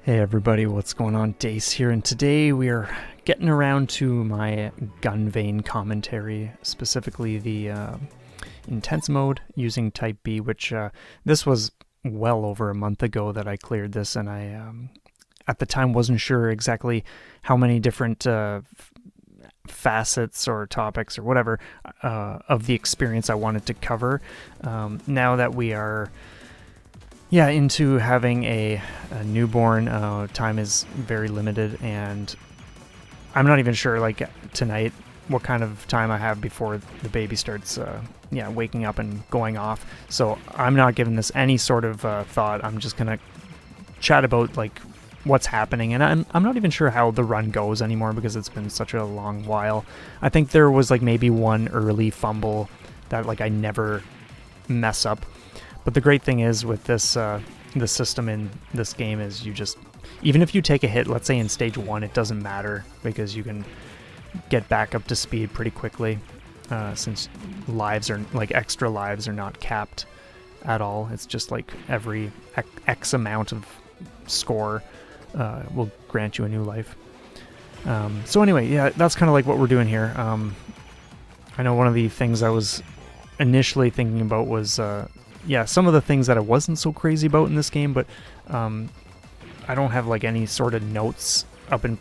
Hey everybody, what's going on? Dace here, and today we are getting around to my Gunvein commentary, specifically the intense mode using Type B, which this was well over a month ago that I cleared this, and I at the time wasn't sure exactly how many different facets or topics or whatever of the experience I wanted to cover. Now that we are into having a newborn, time is very limited, and I'm not even sure, like, tonight what kind of time I have before the baby starts waking up and going off. So I'm not giving this any sort of thought. I'm just gonna chat about like what's happening, and I'm not even sure how the run goes anymore because it's been such a long while. I think there was like maybe one early fumble that like I never mess up. But the great thing is with this, the system in this game is you just, even if you take a hit, let's say in stage 1, it doesn't matter because you can get back up to speed pretty quickly, since lives are, like, extra lives are not capped at all. It's just like every X amount of score will grant you a new life. So anyway, yeah, that's kind of like what we're doing here. I know one of the things I was initially thinking about was some of the things that I wasn't so crazy about in this game, but I don't have like any sort of notes up in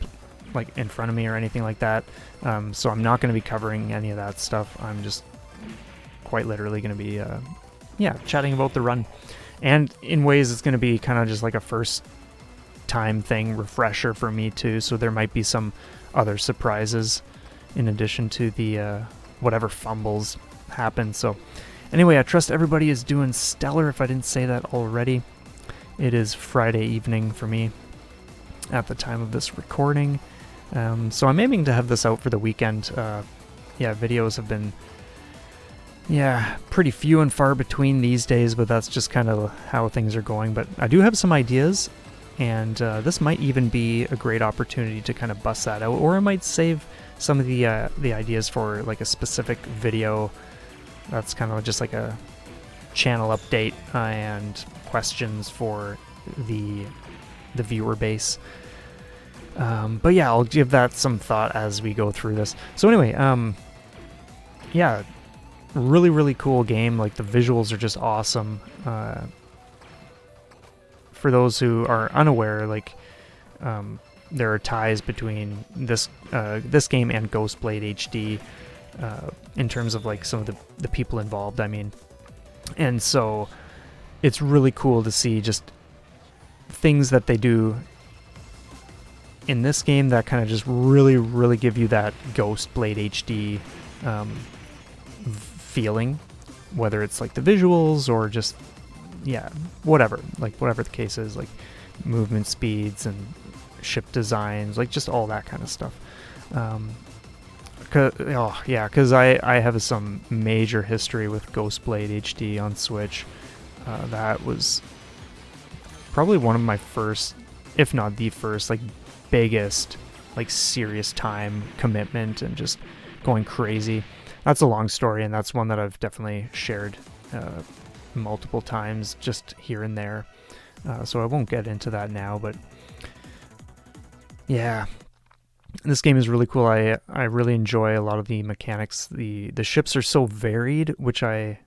front of me or anything like that, so I'm not going to be covering any of that stuff. I'm just quite literally going to be chatting about the run, and in ways it's going to be kind of just like a first time thing, refresher for me too, so there might be some other surprises in addition to the whatever fumbles happen. So anyway, I trust everybody is doing stellar if I didn't say that already. It is Friday evening for me at the time of this recording. So I'm aiming to have this out for the weekend. Videos have been pretty few and far between these days, but that's just kind of how things are going. But I do have some ideas, and this might even be a great opportunity to kind of bust that out, or I might save some of the ideas for like a specific video. That's kind of just like a channel update and questions for the viewer base. But yeah, I'll give that some thought as we go through this. So anyway, really, really cool game. Like, the visuals are just awesome. For those who are unaware, like, there are ties between this game and Ghostblade HD. In terms of like some of the people involved, I mean, and so it's really cool to see just things that they do in this game that kind of just really, really give you that Ghostblade HD feeling, whether it's like the visuals or just whatever the case is, like movement speeds and ship designs, like just all that kind of stuff. Because I have some major history with Ghostblade HD on Switch. That was probably one of my first, if not the first, like biggest, like serious time commitment and just going crazy. That's a long story, and that's one that I've definitely shared multiple times, just here and there. So I won't get into that now, but yeah. This game is really cool. I really enjoy a lot of the mechanics. The ships are so varied, which I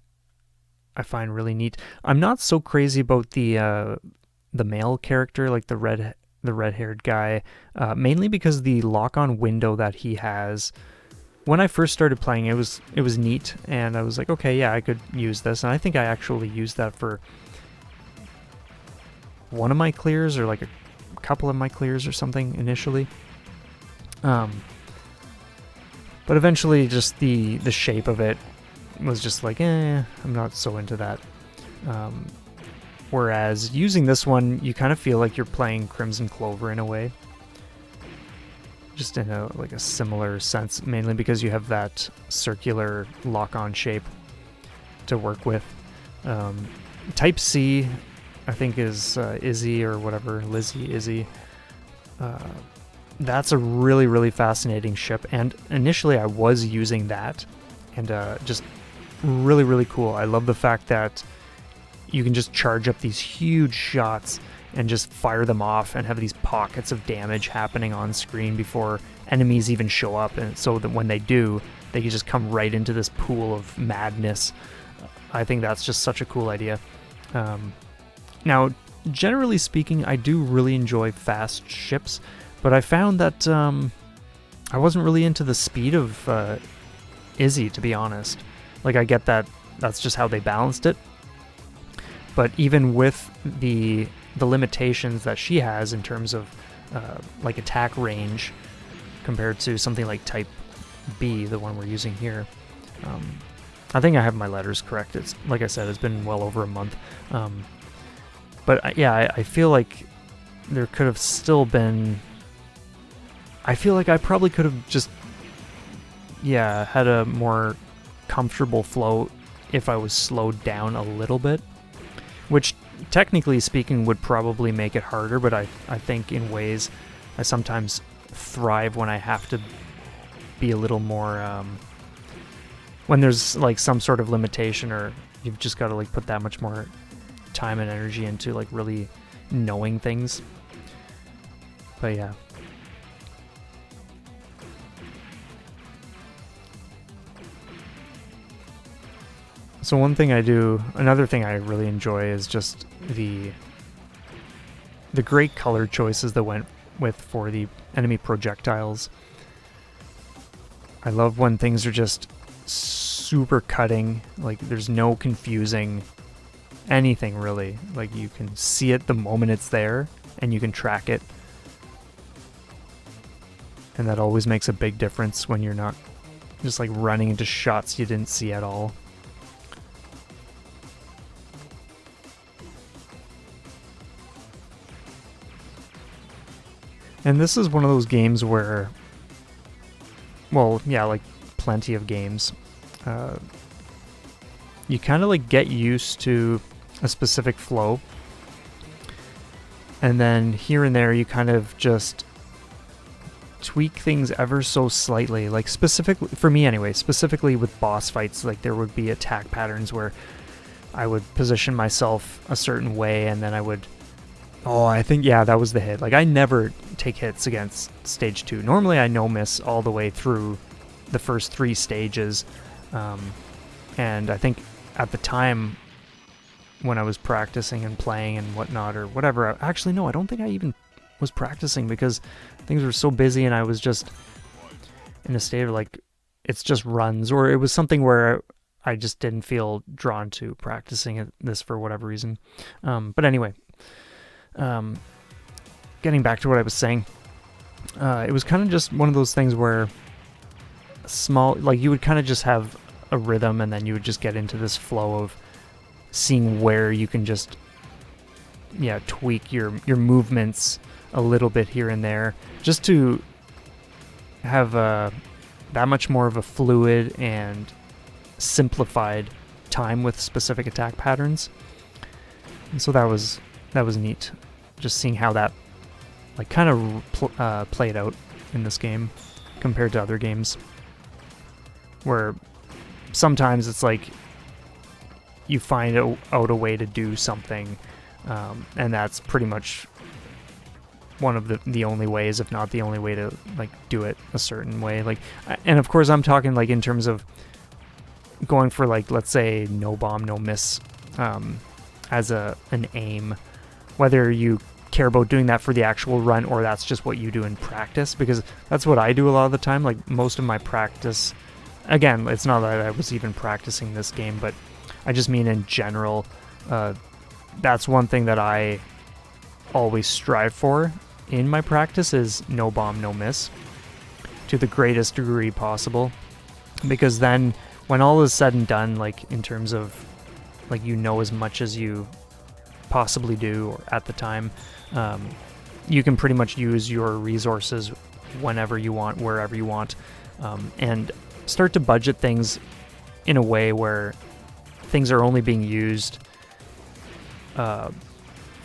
find really neat. I'm not so crazy about the male character, like the red-haired guy, mainly because the lock-on window that he has. When I first started playing, it was neat, and I was like, okay, yeah, I could use this, and I think I actually used that for one of my clears, or like a couple of my clears or something initially. But eventually just the shape of it was just like, I'm not so into that. Whereas using this one, you kind of feel like you're playing Crimson Clover in a way. Just in a similar sense, mainly because you have that circular lock-on shape to work with. Type C, I think, is Izzy or whatever, Izzy. That's a really, really fascinating ship, and initially I was using that, and just really, really cool. I love the fact that you can just charge up these huge shots and just fire them off and have these pockets of damage happening on screen before enemies even show up, and so that when they do, they can just come right into this pool of madness. I think that's just such a cool idea. Now, generally speaking, I do really enjoy fast ships, but I found that I wasn't really into the speed of Izzy, to be honest. Like, I get that that's just how they balanced it, but even with the limitations that she has in terms of like attack range compared to something like Type B, the one we're using here, I think I have my letters correct. It's, like I said, it's been well over a month. But yeah, I feel like there could have still been... I feel like I probably could have just, had a more comfortable flow if I was slowed down a little bit, which technically speaking would probably make it harder, but I think in ways I sometimes thrive when I have to be a little more, when there's like some sort of limitation, or you've just got to like put that much more time and energy into like really knowing things. But yeah. So another thing I really enjoy is just the great color choices that went with for the enemy projectiles. I love when things are just super cutting, like there's no confusing anything really. Like you can see it the moment it's there and you can track it. And that always makes a big difference when you're not just like running into shots you didn't see at all. And this is one of those games where, well, yeah, like plenty of games, you kind of like get used to a specific flow, and then here and there you kind of just tweak things ever so slightly. Like specifically, for me anyway, specifically with boss fights, like there would be attack patterns where I would position myself a certain way and then I would... Oh, I think, yeah, that was the hit. Like, I never take hits against Stage 2. Normally, I no-miss all the way through the first 3 stages. And I think at the time when I was practicing and playing and whatnot or whatever... Actually, no, I don't think I even was practicing because things were so busy and I was just in a state of, like, it's just runs. Or it was something where I just didn't feel drawn to practicing this for whatever reason. But anyway... getting back to what I was saying, it was kind of just one of those things where you would kind of just have a rhythm and then you would just get into this flow of seeing where you can just, tweak your movements a little bit here and there, just to have that much more of a fluid and simplified time with specific attack patterns. And so that was neat, just seeing how that like kind of played out in this game compared to other games, where sometimes it's like you find out a way to do something, and that's pretty much one of the only ways, if not the only way, to like do it a certain way. Like, and of course I'm talking like in terms of going for, like, let's say no bomb no miss as an aim, whether you care about doing that for the actual run or that's just what you do in practice, because that's what I do a lot of the time. Like, most of my practice, again, it's not that I was even practicing this game, but I just mean in general, that's one thing that I always strive for in my practice is no bomb no miss to the greatest degree possible, because then when all is said and done, like in terms of like as much as you possibly do or at the time, you can pretty much use your resources whenever you want, wherever you want, and start to budget things in a way where things are only being used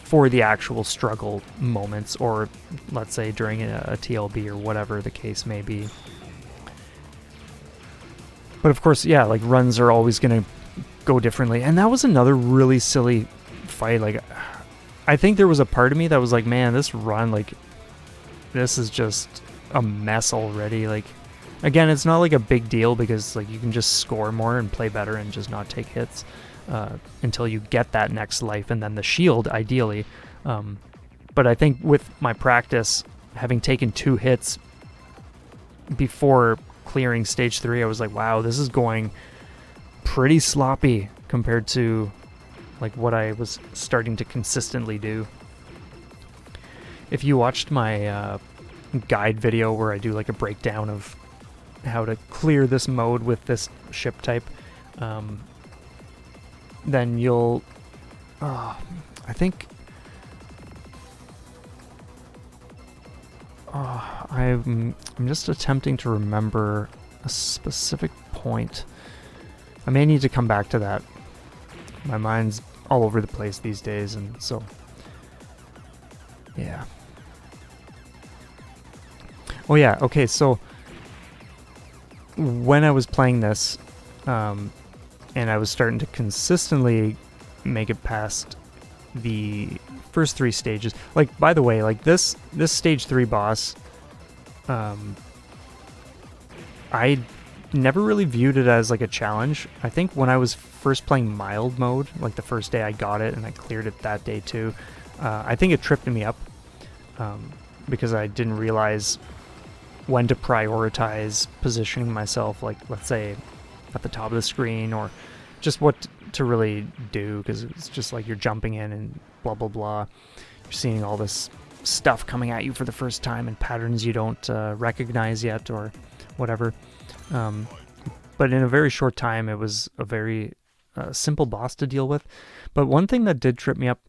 for the actual struggle moments, or let's say during a TLB or whatever the case may be. But of course, yeah, like runs are always going to go differently. And that was another really silly fight. Like, I think there was a part of me that was like, man, this run, like, this is just a mess already. Like, again, it's not like a big deal because like you can just score more and play better and just not take hits until you get that next life and then the shield, ideally. But I think with my practice, having taken 2 hits before clearing stage 3, I was like, wow, this is going pretty sloppy compared to like what I was starting to consistently do. If you watched my guide video where I do like a breakdown of how to clear this mode with this ship type, then you'll I think I'm just attempting to remember a specific point. I may need to come back to that. My mind's all over the place these days, and so yeah. Oh yeah, okay, so when I was playing this, and I was starting to consistently make it past the first 3 stages. Like, by the way, like this stage 3 boss, I never really viewed it as like a challenge. I think when I was first playing mild mode, like the first day I got it and I cleared it that day too, I think it tripped me up because I didn't realize when to prioritize positioning myself, like let's say at the top of the screen, or just what to really do, because it's just like you're jumping in and blah blah blah. You're seeing all this stuff coming at you for the first time and patterns you don't recognize yet or whatever. But in a very short time, it was a very simple boss to deal with. But one thing that did trip me up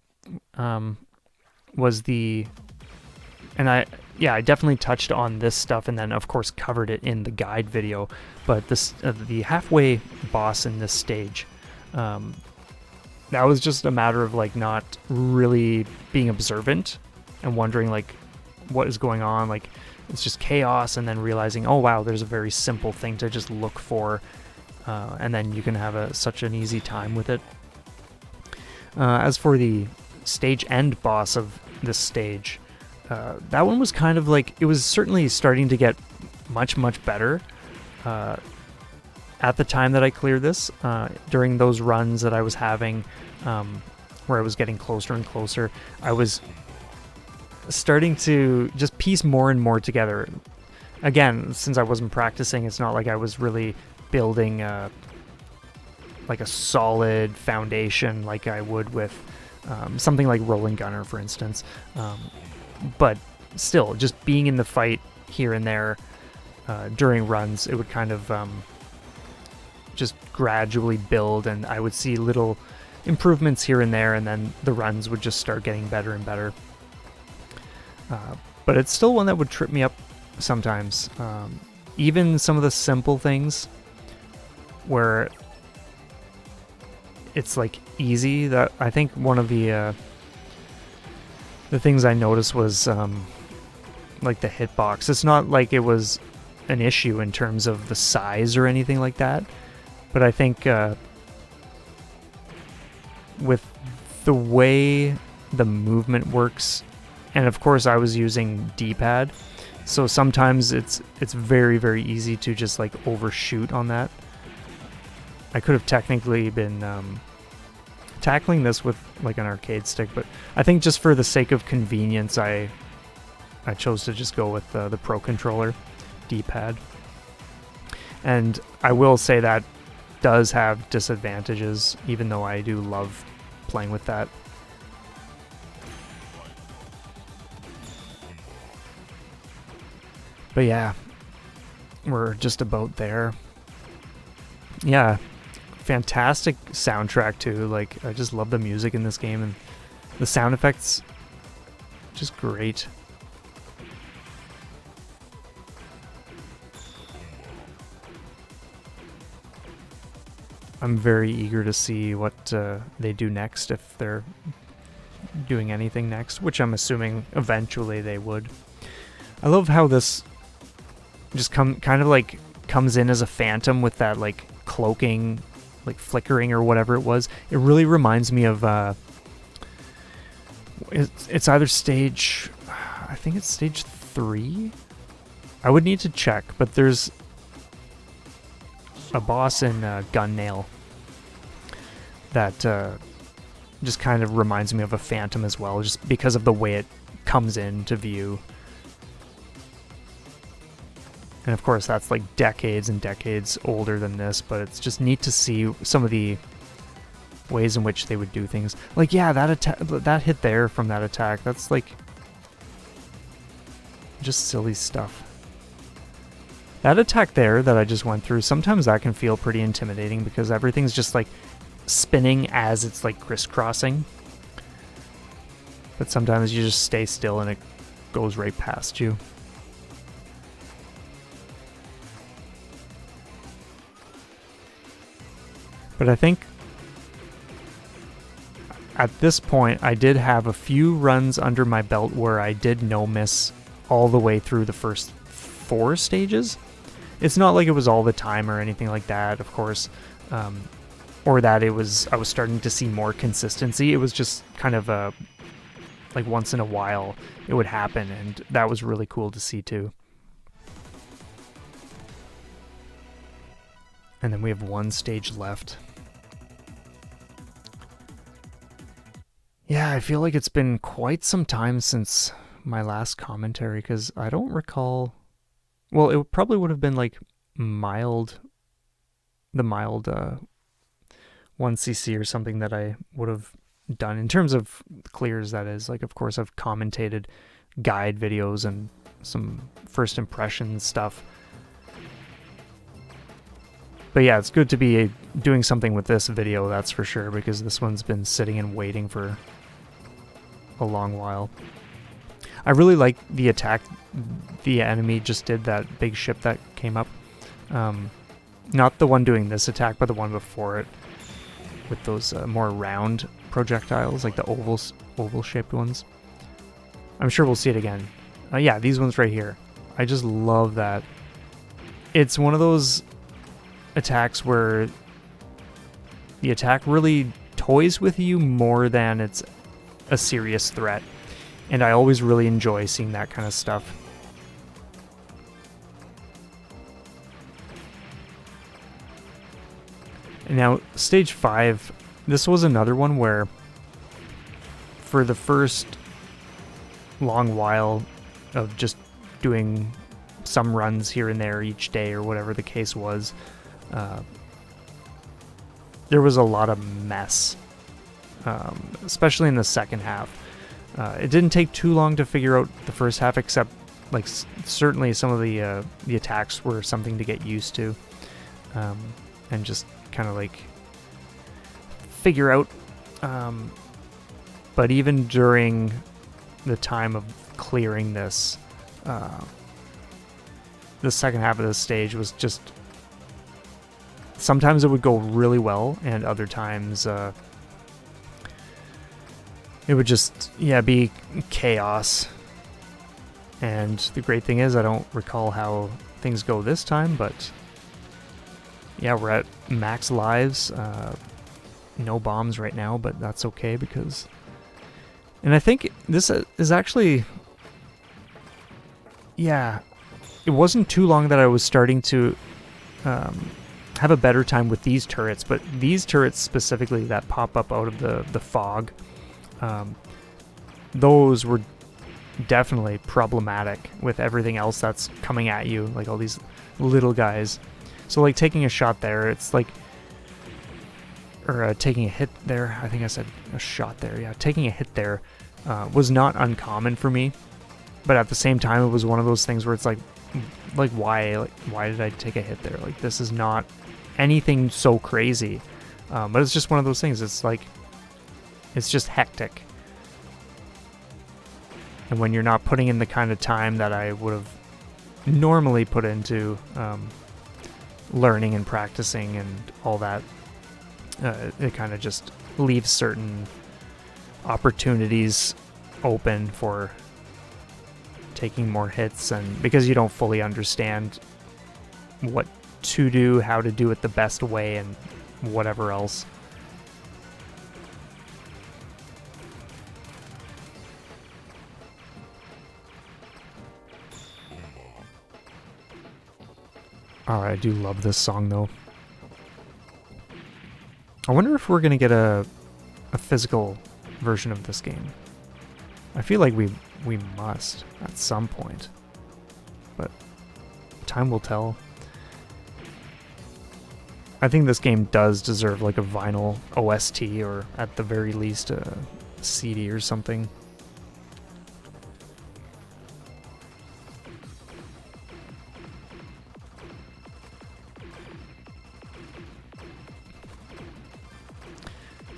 was I definitely touched on this stuff and then of course covered it in the guide video, but this the halfway boss in this stage, that was just a matter of like not really being observant and wondering like what is going on. Like, it's just chaos, and then realizing, oh wow, there's a very simple thing to just look for, and then you can have such an easy time with it. As for the stage end boss of this stage, that one was kind of like, it was certainly starting to get much better at the time that I cleared this. During those runs that I was having, where I was getting closer and closer, I was starting to just piece more and more together. Again, since I wasn't practicing, it's not like I was really building like a solid foundation like I would with something like Rolling Gunner, for instance. But still, just being in the fight here and there during runs, it would kind of just gradually build, and I would see little improvements here and there, and then the runs would just start getting better and better. But it's still one that would trip me up sometimes. Even some of the simple things where it's like easy, that I think one of the things I noticed was like the hitbox. It's not like it was an issue in terms of the size or anything like that, but I think with the way the movement works, and of course I was using D-pad, so sometimes it's very easy to just like overshoot on that. I could have technically been tackling this with like an arcade stick, but I think just for the sake of convenience, I chose to just go with the Pro Controller D-pad. And I will say that does have disadvantages, even though I do love playing with that. But yeah, we're just about there. Yeah, fantastic soundtrack too. Like, I just love the music in this game, and the sound effects, just great. I'm very eager to see what they do next, if they're doing anything next, which I'm assuming eventually they would. I love how this just kind of like comes in as a phantom with that like cloaking, like flickering or whatever it was. It really reminds me of It's either stage, I think it's stage 3. I would need to check, but there's a boss in Gunvein that just kind of reminds me of a phantom as well, just because of the way it comes into view. And of course that's like decades and decades older than this, but it's just neat to see some of the ways in which they would do things. Like, yeah, that hit there from that attack, that's like just silly stuff. That attack there that I just went through, sometimes that can feel pretty intimidating because everything's just like spinning as it's like crisscrossing. But sometimes you just stay still and it goes right past you. But I think at this point I did have a few runs under my belt where I did no miss all the way through the first 4 stages. It's not like it was all the time or anything like that, of course, or that I was starting to see more consistency. It was just kind of like once in a while it would happen, and that was really cool to see too. And then we have 1 stage left. Yeah, I feel like it's been quite some time since my last commentary, because I don't recall... Well, it probably would have been like the mild 1cc or something that I would have done in terms of clears, that is. Like, of course, I've commentated guide videos and some first impressions stuff. But yeah, it's good to be doing something with this video, that's for sure, because this one's been sitting and waiting for a long while. I really like the attack the enemy just did, that big ship that came up. Not the one doing this attack, but the one before it, with those more round projectiles, like the oval-shaped ones. I'm sure we'll see it again. Yeah, these ones right here. I just love that. It's one of those attacks where the attack really toys with you more than it's a serious threat. And I always really enjoy seeing that kind of stuff. And now, stage 5, this was another one where for the first long while of just doing some runs here and there each day or whatever the case was, there was a lot of mess, especially in the second half. It didn't take too long to figure out the first half, except like certainly some of the attacks were something to get used to, and just kind of like figure out. But even during the time of clearing this, the second half of the stage was just, sometimes it would go really well, and other times it would just, yeah, be chaos. And the great thing is I don't recall how things go this time, but yeah, we're at max lives. No bombs right now, but that's okay because... And I think this is actually... Yeah, it wasn't too long that I was starting to have a better time with these turrets, but these turrets specifically that pop up out of the fog, those were definitely problematic with everything else that's coming at you, like all these little guys. So like taking a shot there, it's like, or taking a hit there, I think I said a shot there, yeah, taking a hit there was not uncommon for me, but at the same time it was one of those things where it's like why did I take a hit there? Like, this is not anything so crazy, but it's just one of those things. It's like, it's just hectic. And when you're not putting in the kind of time that I would have normally put into learning and practicing and all that, it kind of just leaves certain opportunities open for taking more hits, and because you don't fully understand what to do, how to do it the best way, and whatever else. Oh, I do love this song though. I wonder if we're gonna get a physical version of this game. I feel like we must at some point, but time will tell. I think this game does deserve like a vinyl OST, or at the very least a CD or something.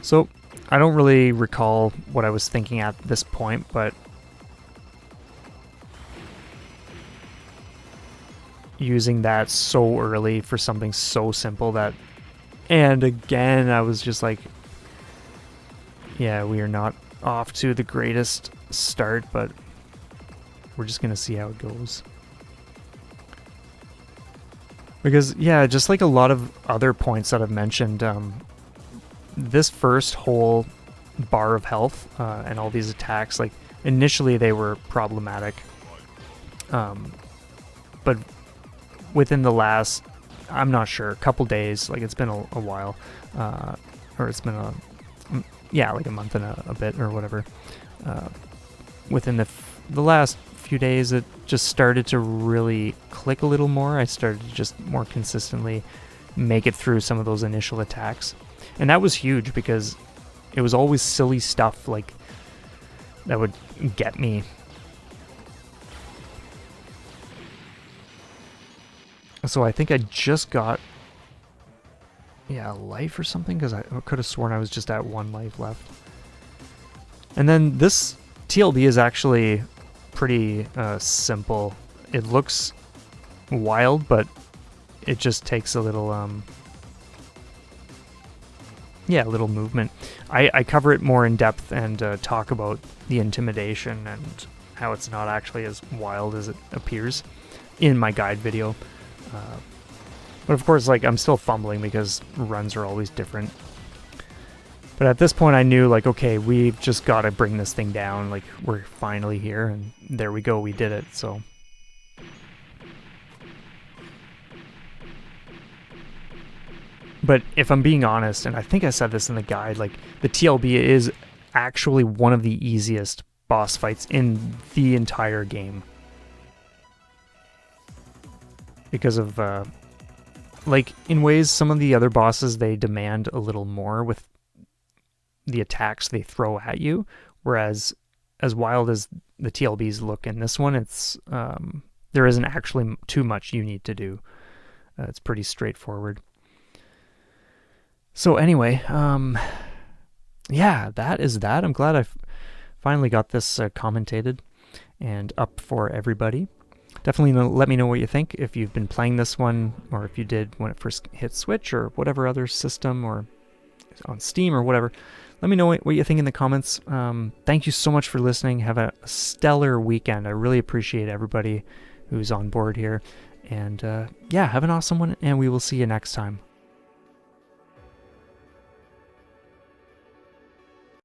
So, I don't really recall what I was thinking at this point, but using that so early for something so simple that... And again, I was just like, yeah, we are not off to the greatest start, but we're just going to see how it goes. Because, yeah, just like a lot of other points that I've mentioned, this first whole bar of health and all these attacks, like, initially they were problematic. But within the last, I'm not sure, a couple days, like it's been a while, or it's been like a month and a bit or whatever. Within the last few days, it just started to really click a little more. I started to just more consistently make it through some of those initial attacks. And that was huge because it was always silly stuff like that would get me. So I think I just got, a life or something, because I could have sworn I was just at 1 life left. And then this TLB is actually pretty simple. It looks wild, but it just takes a little, a little movement. I cover it more in depth and talk about the intimidation and how it's not actually as wild as it appears in my guide video. But of course, like, I'm still fumbling because runs are always different. But at this point I knew, like, okay, we've just got to bring this thing down. Like, we're finally here, and there we go, we did it, so. But if I'm being honest, and I think I said this in the guide, like, the TLB is actually one of the easiest boss fights in the entire game. Because of, like, in ways, some of the other bosses, they demand a little more with the attacks they throw at you, whereas as wild as the TLBs look in this one, it's there isn't actually too much you need to do. It's pretty straightforward. So anyway, yeah, that is that. I'm glad I finally got this commentated and up for everybody. Definitely let me know what you think, if you've been playing this one, or if you did when it first hit Switch, or whatever other system, or on Steam, or whatever. Let me know what you think in the comments. Thank you so much for listening. Have a stellar weekend. I really appreciate everybody who's on board here. And yeah, have an awesome one, and we will see you next time.